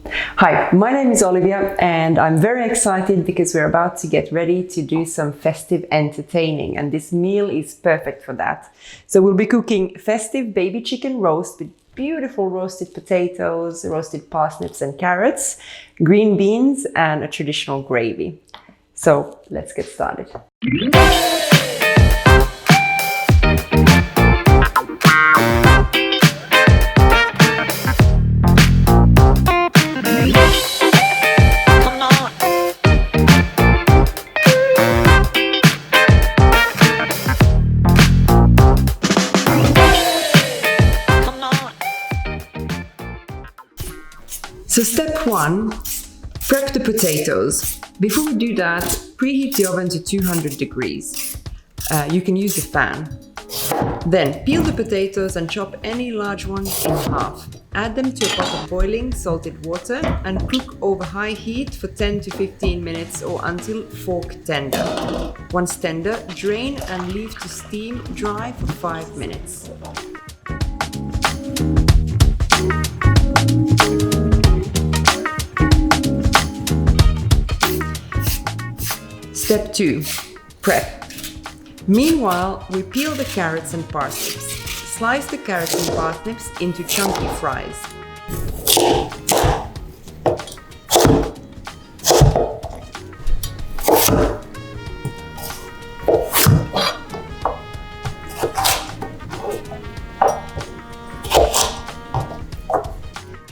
Hi, my name is Olivia and I'm very excited because we're about to get ready to do some festive entertaining, and this meal is perfect for that. So we'll be cooking festive baby chicken roast with beautiful roasted potatoes, roasted parsnips and carrots, green beans and a traditional gravy. So let's get started. So step 1, prep the potatoes. Before we do that, preheat the oven to 200 degrees. You can use a fan. Then peel the potatoes and chop any large ones in half. Add them to a pot of boiling salted water and cook over high heat for 10 to 15 minutes or until fork tender. Once tender, drain and leave to steam dry for 5 minutes. Step 2, prep. Meanwhile, we peel the carrots and parsnips. Slice the carrots and parsnips into chunky fries.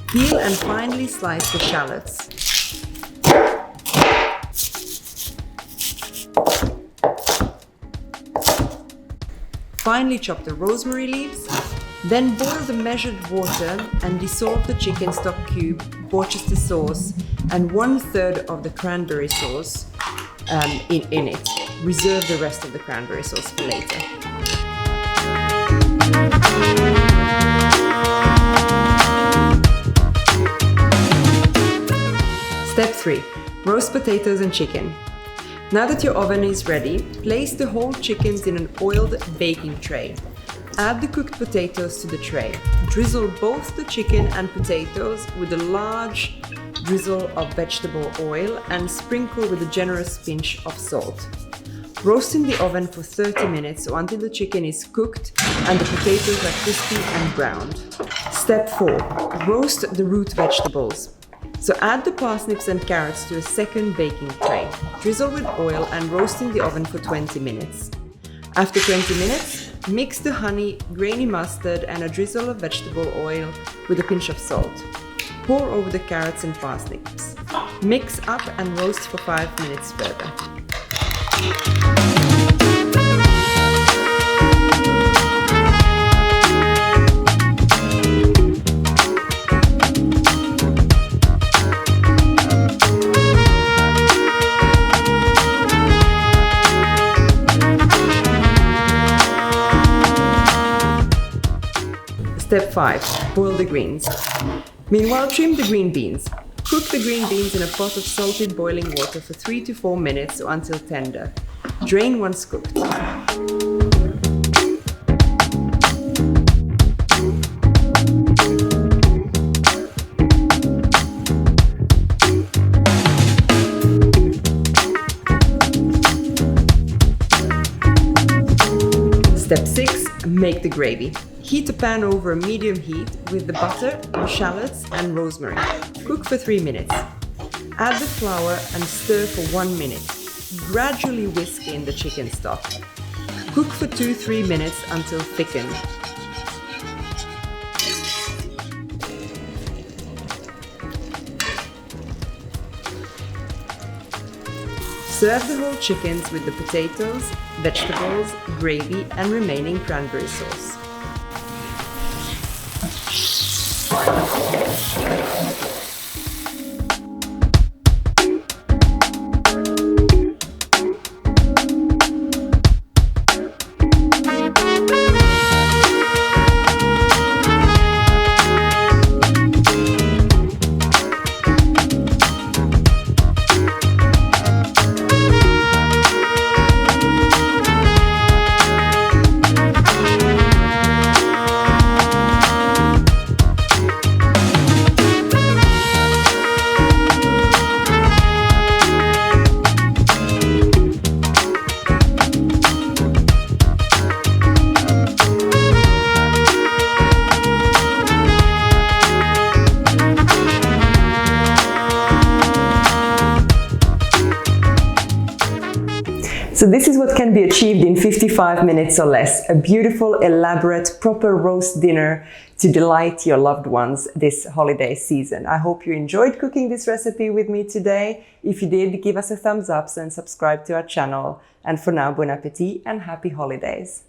Peel and finely slice the shallots. Finely chop the rosemary leaves, then boil the measured water and dissolve the chicken stock cube, Worcestershire sauce, and 1/3 of the cranberry sauce in it. Reserve the rest of the cranberry sauce for later. Step 3, roast potatoes and chicken. Now that your oven is ready, place the whole chickens in an oiled baking tray. Add the cooked potatoes to the tray. Drizzle both the chicken and potatoes with a large drizzle of vegetable oil and sprinkle with a generous pinch of salt. Roast in the oven for 30 minutes or until the chicken is cooked and the potatoes are crispy and browned. Step 4, roast the root vegetables. So add the parsnips and carrots to a second baking tray. Drizzle with oil and roast in the oven for 20 minutes. After 20 minutes, mix the honey, grainy mustard and a drizzle of vegetable oil with a pinch of salt. Pour over the carrots and parsnips. Mix up and roast for 5 minutes further. Step 5, boil the greens. Meanwhile, trim the green beans. Cook the green beans in a pot of salted boiling water for 3 to 4 minutes or until tender. Drain once cooked. Step 6, make the gravy. Heat a pan over a medium heat with the butter, shallots and rosemary. Cook for 3 minutes. Add the flour and stir for 1 minute. Gradually whisk in the chicken stock. Cook for 2-3 minutes until thickened. Serve the whole chickens with the potatoes, vegetables, gravy and remaining cranberry sauce. So this is what can be achieved in 55 minutes or less. A beautiful, elaborate, proper roast dinner to delight your loved ones this holiday season. I hope you enjoyed cooking this recipe with me today. If you did, give us a thumbs up and subscribe to our channel. And for now, bon appetit and happy holidays.